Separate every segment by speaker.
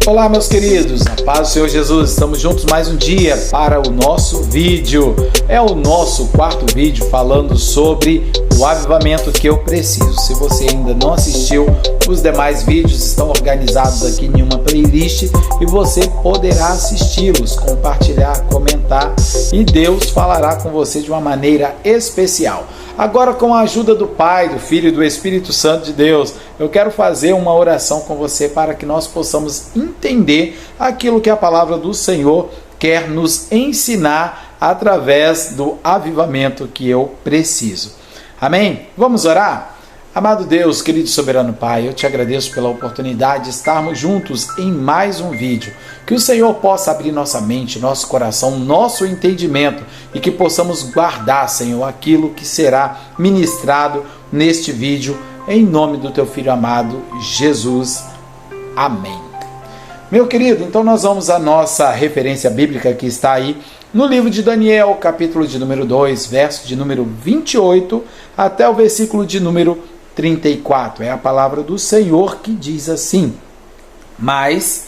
Speaker 1: Olá, meus queridos, a paz do Senhor Jesus, estamos juntos mais um dia para o nosso vídeo. É o nosso quarto vídeo falando sobre o avivamento que eu preciso. Se você ainda não assistiu, os demais vídeos estão organizados aqui em uma playlist e você poderá assisti-los, compartilhar, comentar e Deus falará com você de uma maneira especial. Agora, com a ajuda do Pai, do Filho e do Espírito Santo de Deus, eu quero fazer uma oração com você para que nós possamos entender aquilo que a palavra do Senhor quer nos ensinar através do avivamento que eu preciso. Amém? Vamos orar? Amado Deus, querido e soberano Pai, eu te agradeço pela oportunidade de estarmos juntos em mais um vídeo. Que o Senhor possa abrir nossa mente, nosso coração, nosso entendimento e que possamos guardar, Senhor, aquilo que será ministrado neste vídeo, em nome do Teu Filho amado, Jesus. Amém. Meu querido, então nós vamos à nossa referência bíblica que está aí no livro de Daniel, capítulo de número 2, verso de número 28 até o versículo de número 34. É a palavra do Senhor que diz assim: Mas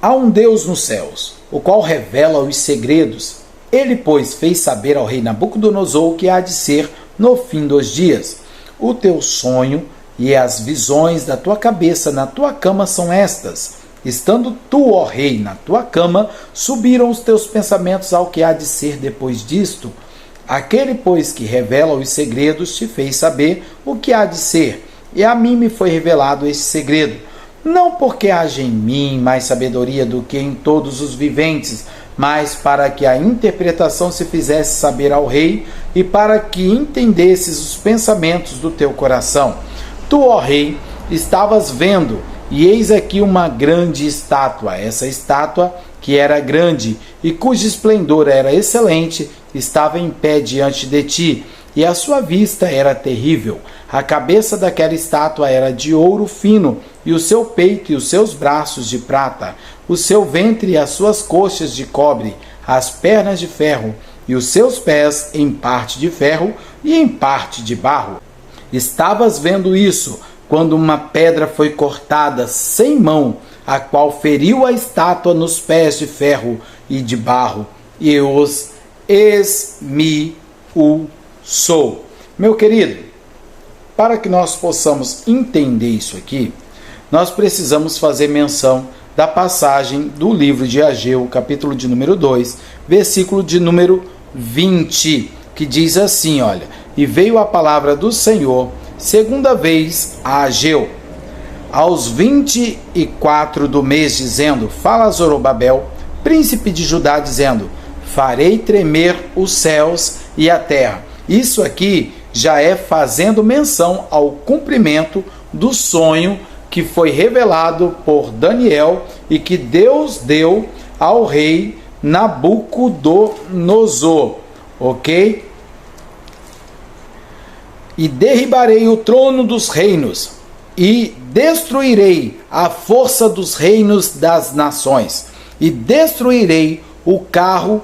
Speaker 1: há um Deus nos céus, o qual revela os segredos. Ele, pois, fez saber ao rei Nabucodonosor o que há de ser no fim dos dias. O teu sonho e as visões da tua cabeça na tua cama são estas. Estando tu, ó rei, na tua cama, subiram os teus pensamentos ao que há de ser depois disto. Aquele, pois, que revela os segredos, te fez saber o que há de ser, e a mim me foi revelado esse segredo. Não porque haja em mim mais sabedoria do que em todos os viventes, mas para que a interpretação se fizesse saber ao rei, e para que entendesses os pensamentos do teu coração. Tu, ó rei, estavas vendo, e eis aqui uma grande estátua. Essa estátua, que era grande e cujo esplendor era excelente, estava em pé diante de ti, e a sua vista era terrível. A cabeça daquela estátua era de ouro fino, e o seu peito e os seus braços de prata, o seu ventre e as suas coxas de cobre, as pernas de ferro, e os seus pés em parte de ferro e em parte de barro. Estavas vendo isso, quando uma pedra foi cortada sem mão, a qual feriu a estátua nos pés de ferro e de barro, e os esmiuçou. Meu querido, para que nós possamos entender isso aqui, nós precisamos fazer menção da passagem do livro de Ageu, capítulo de número 2, versículo de número 20, que diz assim, olha: E veio a palavra do Senhor segunda vez a Ageu, aos 24 do mês, dizendo: Fala a Zorobabel, príncipe de Judá, dizendo: Farei tremer os céus e a terra. Isso aqui já é fazendo menção ao cumprimento do sonho que foi revelado por Daniel e que Deus deu ao rei Nabucodonosor, ok? E derribarei o trono dos reinos, e destruirei a força dos reinos das nações, e destruirei o carro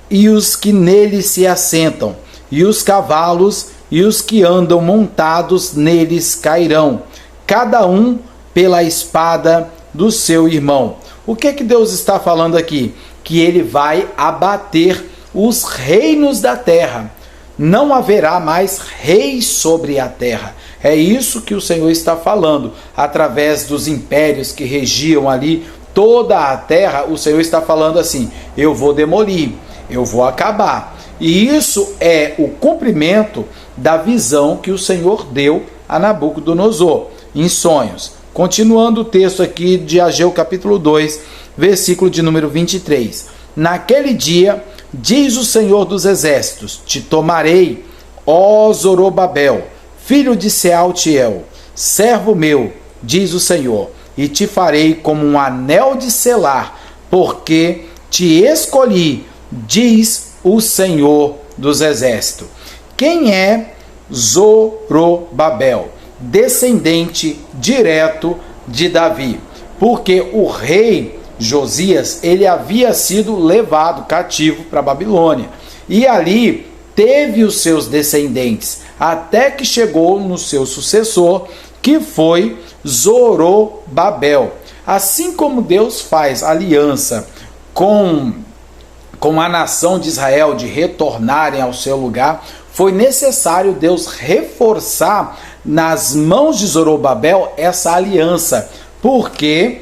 Speaker 1: e os que nele se assentam, e os cavalos e os que andam montados neles cairão, cada um pela espada do seu irmão. O que é que Deus está falando aqui? Que ele vai abater os reinos da terra. Não haverá mais reis sobre a terra. É isso que o Senhor está falando. Através dos impérios que regiam ali toda a terra, o Senhor está falando assim: eu vou demolir, eu vou acabar. E isso é o cumprimento da visão que o Senhor deu a Nabucodonosor em sonhos. Continuando o texto aqui de Ageu capítulo 2, versículo de número 23. Naquele dia, diz o Senhor dos Exércitos: Te tomarei, ó Zorobabel, filho de Sealtiel, servo meu, diz o Senhor, e te farei como um anel de selar, porque te escolhi, diz o Senhor dos Exércitos. Quem é Zorobabel? Descendente direto de Davi, porque o rei Josias, ele havia sido levado cativo para a Babilônia, e ali teve os seus descendentes, até que chegou no seu sucessor, que foi Zorobabel. Assim como Deus faz aliança com a nação de Israel de retornarem ao seu lugar, foi necessário Deus reforçar nas mãos de Zorobabel essa aliança, porque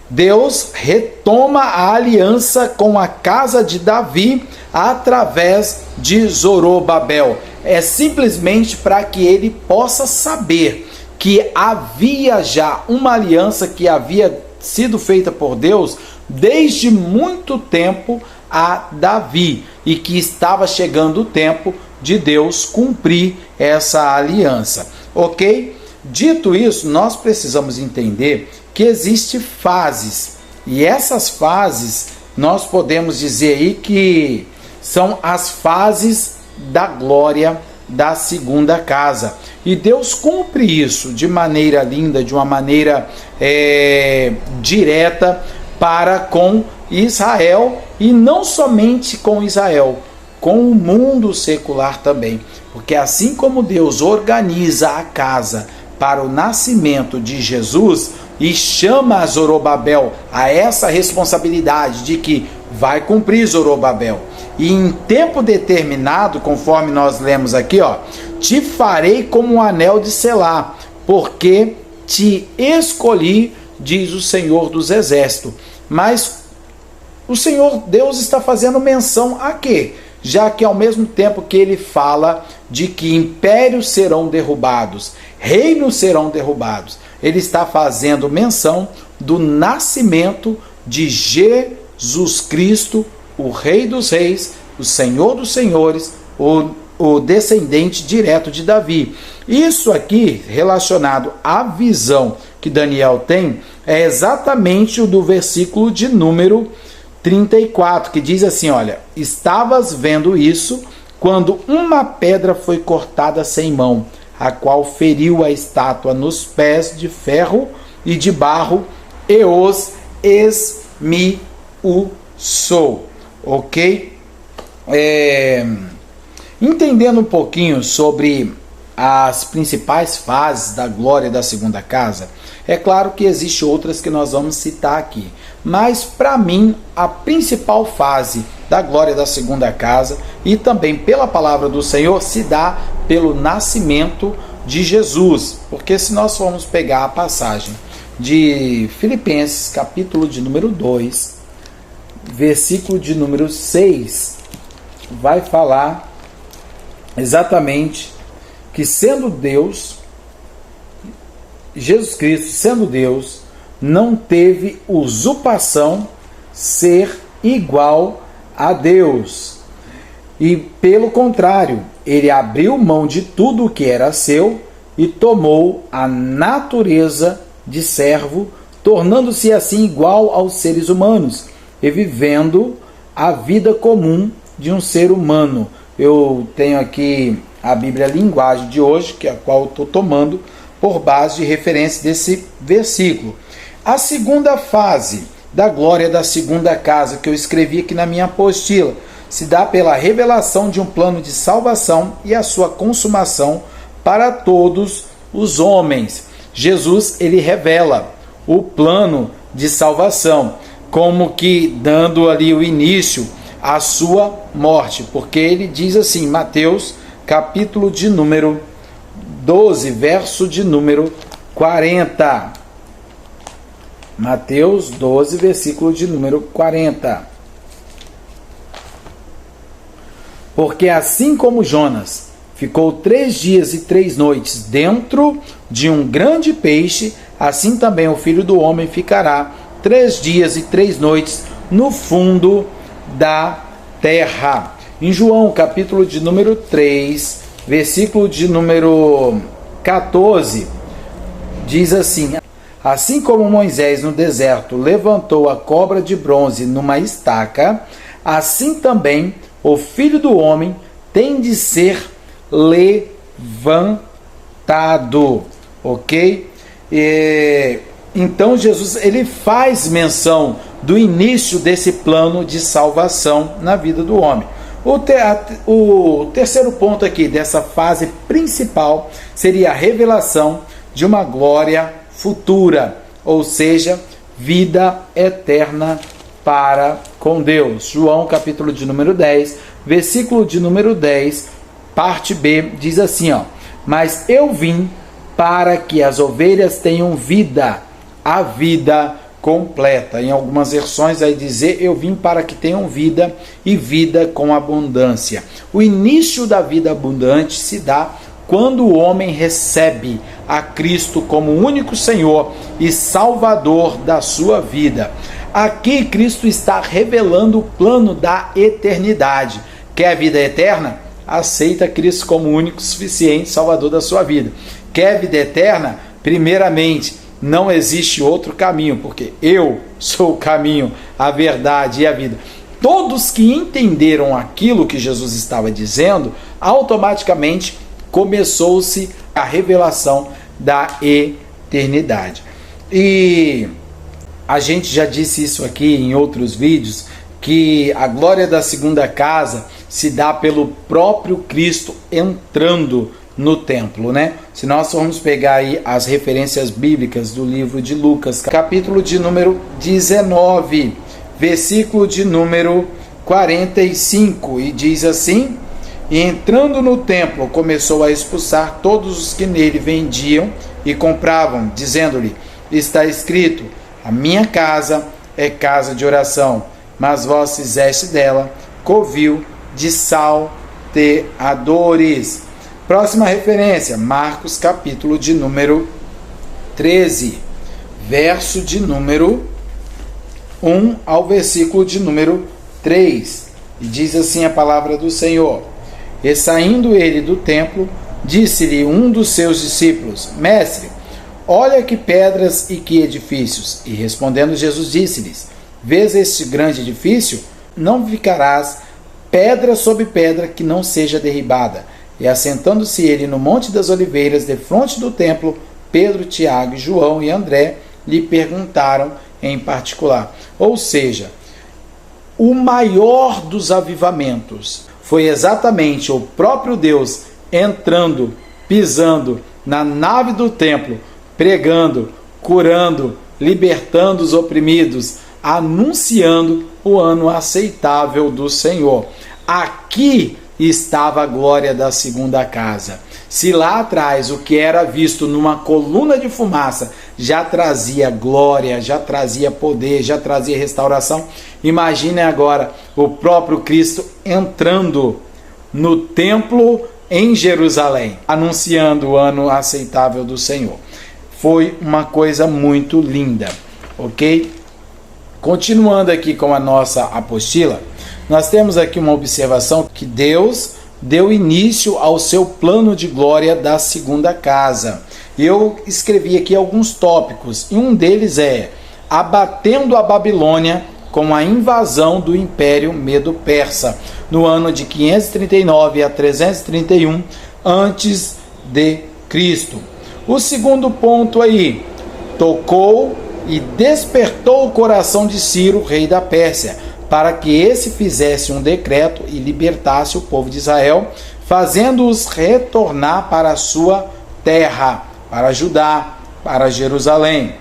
Speaker 1: Deus retoma a aliança com a casa de Davi através de Zorobabel. É simplesmente para que ele possa saber que havia já uma aliança que havia sido feita por Deus desde muito tempo a Davi, e que estava chegando o tempo de Deus cumprir essa aliança, ok? Dito isso, nós precisamos entender que existem fases, e essas fases nós podemos dizer aí que são as fases da glória da segunda casa, e Deus cumpre isso de maneira linda, de uma maneira direta para com Israel, e não somente com Israel, com o mundo secular também, porque assim como Deus organiza a casa para o nascimento de Jesus e chama Zorobabel a essa responsabilidade de que vai cumprir Zorobabel, e em tempo determinado, conforme nós lemos aqui, te farei como um anel de selar, porque te escolhi, diz o Senhor dos Exércitos. Mas o Senhor Deus está fazendo menção a quê? Já que ao mesmo tempo que ele fala de que impérios serão derrubados, reinos serão derrubados, ele está fazendo menção do nascimento de Jesus Cristo, o Rei dos Reis, o Senhor dos Senhores, o descendente direto de Davi. Isso aqui, relacionado à visão que Daniel tem, é exatamente o do versículo de número 34, que diz assim, olha, estavas vendo isso quando uma pedra foi cortada sem mão, a qual feriu a estátua nos pés de ferro e de barro e os esmiuçou, ok? Entendendo um pouquinho sobre as principais fases da glória da segunda casa, é claro que existem outras que nós vamos citar aqui, mas para mim a principal fase da glória da segunda casa, e também pela palavra do Senhor, se dá pelo nascimento de Jesus, porque se nós formos pegar a passagem de Filipenses, capítulo de número 2, versículo de número 6, vai falar exatamente que sendo Deus, Jesus Cristo, sendo Deus, não teve usurpação ser igual a Deus. E pelo contrário, ele abriu mão de tudo o que era seu e tomou a natureza de servo, tornando-se assim igual aos seres humanos e vivendo a vida comum de um ser humano. Eu tenho aqui a Bíblia Linguagem de hoje, que é a qual eu estou tomando por base de referência desse versículo. A segunda fase da glória da segunda casa, que eu escrevi aqui na minha apostila, se dá pela revelação de um plano de salvação e a sua consumação para todos os homens. Jesus, ele revela o plano de salvação, como que dando ali o início à sua morte, porque ele diz assim, Mateus, capítulo de número 12, verso de número 40. Mateus 12, versículo de número 40. Porque assim como Jonas ficou 3 dias e 3 noites dentro de um grande peixe, assim também o Filho do Homem ficará 3 dias e 3 noites no fundo da terra. Em João, capítulo de número 3, versículo de número 14, diz assim, assim como Moisés no deserto levantou a cobra de bronze numa estaca, assim também o Filho do Homem tem de ser levantado, ok? Então Jesus, ele faz menção do início desse plano de salvação na vida do homem. O terceiro ponto aqui dessa fase principal seria a revelação de uma glória futura, ou seja, vida eterna para com Deus. João, capítulo de número 10, versículo de número 10, parte B, diz assim, ó: mas eu vim para que as ovelhas tenham vida, a vida completa. Em algumas versões vai dizer: eu vim para que tenham vida e vida com abundância. O início da vida abundante se dá quando o homem recebe a Cristo como único Senhor e Salvador da sua vida. Aqui Cristo está revelando o plano da eternidade. Quer a vida eterna? Aceita Cristo como único, suficiente Salvador da sua vida. Quer vida eterna? Primeiramente, não existe outro caminho, porque eu sou o caminho, a verdade e a vida. Todos que entenderam aquilo que Jesus estava dizendo, automaticamente começou-se a revelação da eternidade. E a gente já disse isso aqui em outros vídeos, que a glória da segunda casa se dá pelo próprio Cristo entrando no templo, né? Se nós formos pegar aí as referências bíblicas do livro de Lucas, capítulo de número 19, versículo de número 45, e diz assim: e entrando no templo, começou a expulsar todos os que nele vendiam e compravam, dizendo-lhe: está escrito, a minha casa é casa de oração, mas vós fizeste dela covil de salteadores. Próxima referência, Marcos, capítulo de número 13, verso de número 1 ao versículo de número 3. E diz assim a palavra do Senhor: e saindo ele do templo, disse-lhe um dos seus discípulos: mestre, olha que pedras e que edifícios. E respondendo Jesus disse-lhes: vês este grande edifício? Não ficarás pedra sobre pedra que não seja derribada. E assentando-se ele no Monte das Oliveiras, defronte do templo, Pedro, Tiago, João e André lhe perguntaram em particular. Ou seja, o maior dos avivamentos foi exatamente o próprio Deus entrando, pisando na nave do templo, pregando, curando, libertando os oprimidos, anunciando o ano aceitável do Senhor. Aqui estava a glória da segunda casa. Se lá atrás o que era visto numa coluna de fumaça já trazia glória, já trazia poder, já trazia restauração, imagine agora o próprio Cristo entrando no templo em Jerusalém, anunciando o ano aceitável do Senhor. Foi uma coisa muito linda, ok? Continuando aqui com a nossa apostila, nós temos aqui uma observação que Deus deu início ao seu plano de glória da segunda casa. Eu escrevi aqui alguns tópicos, e um deles é: abatendo a Babilônia com a invasão do Império Medo-Persa, no ano de 539 a 331 antes de Cristo. O segundo ponto aí: tocou e despertou o coração de Ciro, rei da Pérsia, para que esse fizesse um decreto e libertasse o povo de Israel, fazendo-os retornar para a sua terra, para Judá, para Jerusalém.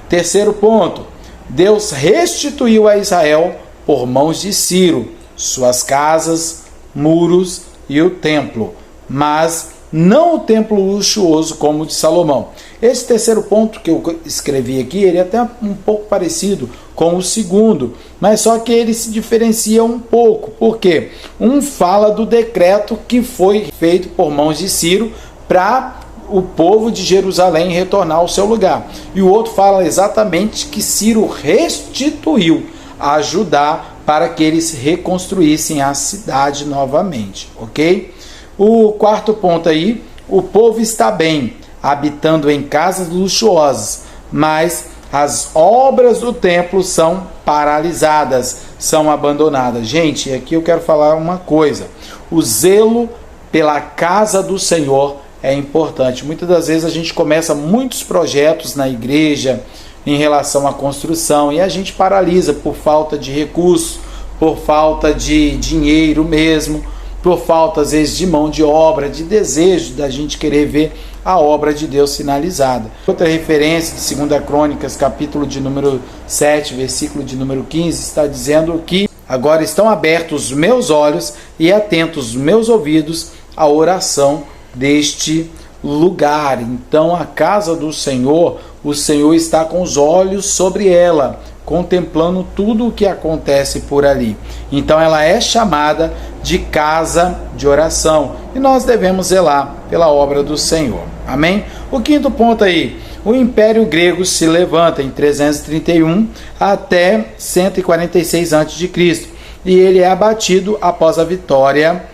Speaker 1: Terceiro ponto: Deus restituiu a Israel por mãos de Ciro suas casas, muros e o templo, mas não o templo luxuoso como o de Salomão. Esse terceiro ponto que eu escrevi aqui, ele é até um pouco parecido com o segundo, mas só que ele se diferencia um pouco. Por quê? Um fala do decreto que foi feito por mãos de Ciro para o povo de Jerusalém retornar ao seu lugar. E o outro fala exatamente que Ciro restituiu a Judá para que eles reconstruíssem a cidade novamente, ok? O quarto ponto aí: o povo está bem, habitando em casas luxuosas, mas as obras do templo são paralisadas, são abandonadas. Gente, aqui eu quero falar uma coisa: o zelo pela casa do Senhor é importante. Muitas das vezes a gente começa muitos projetos na igreja em relação à construção e a gente paralisa por falta de recursos, por falta de dinheiro mesmo, por falta às vezes de mão de obra, de desejo da gente querer ver a obra de Deus finalizada. Outra referência de 2 Crônicas, capítulo de número 7, versículo de número 15, está dizendo que agora estão abertos os meus olhos e atentos os meus ouvidos à oração deste lugar. Então a casa do Senhor, o Senhor está com os olhos sobre ela, contemplando tudo o que acontece por ali. Então ela é chamada de casa de oração e nós devemos zelar pela obra do Senhor. Amém? O quinto ponto aí, o Império Grego se levanta em 331 até 146 a.C. e ele é abatido após a vitória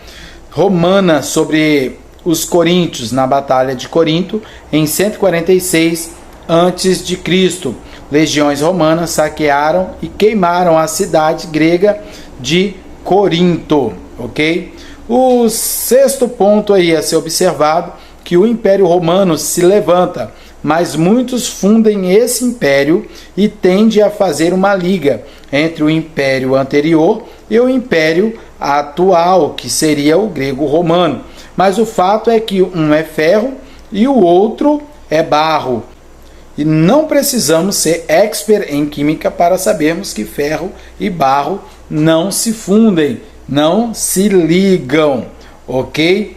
Speaker 1: romana sobre os coríntios na Batalha de Corinto em 146 a.C. Legiões romanas saquearam e queimaram a cidade grega de Corinto, ok? O sexto ponto aí a ser observado, que o Império Romano se levanta, mas muitos fundem esse império e tendem a fazer uma liga entre o império anterior e o império atual, que seria o grego-romano. Mas o fato é que um é ferro e o outro é barro. E não precisamos ser expert em química para sabermos que ferro e barro não se fundem, não se ligam, ok?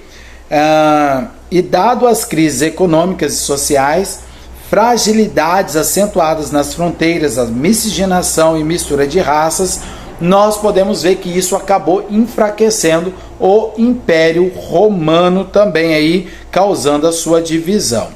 Speaker 1: E dado as crises econômicas e sociais, fragilidades acentuadas nas fronteiras, a miscigenação e mistura de raças, nós podemos ver que isso acabou enfraquecendo o Império Romano também aí, causando a sua divisão.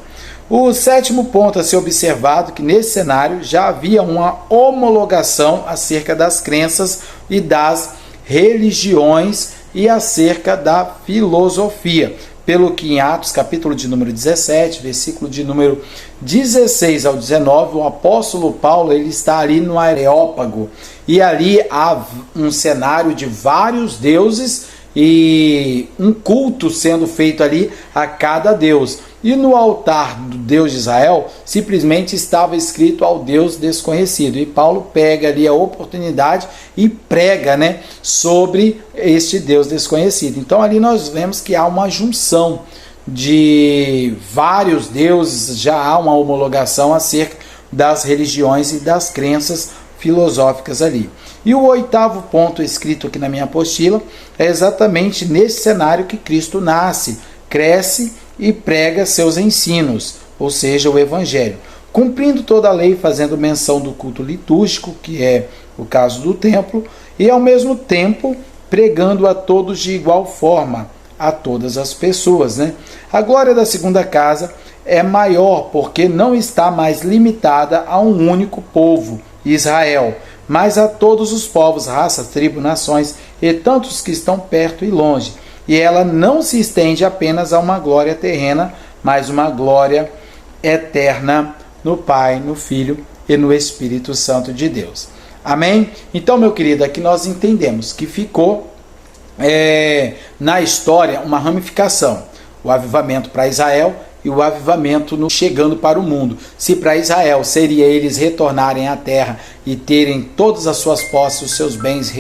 Speaker 1: O sétimo ponto a ser observado, que nesse cenário já havia uma homologação acerca das crenças e das religiões e acerca da filosofia. Pelo que em Atos, capítulo de número 17, versículo de número 16 ao 19, o apóstolo Paulo ele está ali no Areópago. E ali há um cenário de vários deuses e um culto sendo feito ali a cada deus. E no altar do Deus de Israel, simplesmente estava escrito ao Deus desconhecido. E Paulo pega ali a oportunidade e prega, sobre este Deus desconhecido. Então ali nós vemos que há uma junção de vários deuses, já há uma homologação acerca das religiões e das crenças filosóficas ali. E o oitavo ponto escrito aqui na minha apostila é exatamente nesse cenário que Cristo nasce, cresce e prega seus ensinos, ou seja, o Evangelho, cumprindo toda a lei, fazendo menção do culto litúrgico, que é o caso do templo, e ao mesmo tempo pregando a todos de igual forma, a todas as pessoas. A glória da segunda casa é maior porque não está mais limitada a um único povo, Israel, mas a todos os povos, raças, tribos, nações e tantos que estão perto e longe. E ela não se estende apenas a uma glória terrena, mas uma glória eterna no Pai, no Filho e no Espírito Santo de Deus. Amém? Então, meu querido, aqui nós entendemos que ficou na história uma ramificação. O avivamento para Israel e o avivamento chegando para o mundo. Se para Israel seria eles retornarem à terra e terem todas as suas posses, os seus bens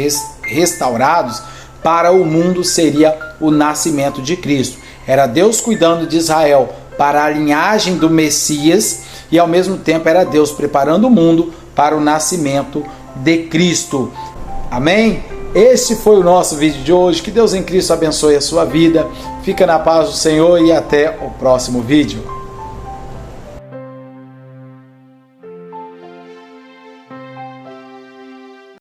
Speaker 1: restaurados, para o mundo seria o nascimento de Cristo. Era Deus cuidando de Israel para a linhagem do Messias e ao mesmo tempo era Deus preparando o mundo para o nascimento de Cristo. Amém? Este foi o nosso vídeo de hoje. Que Deus em Cristo abençoe a sua vida. Fica na paz do Senhor e até o próximo vídeo.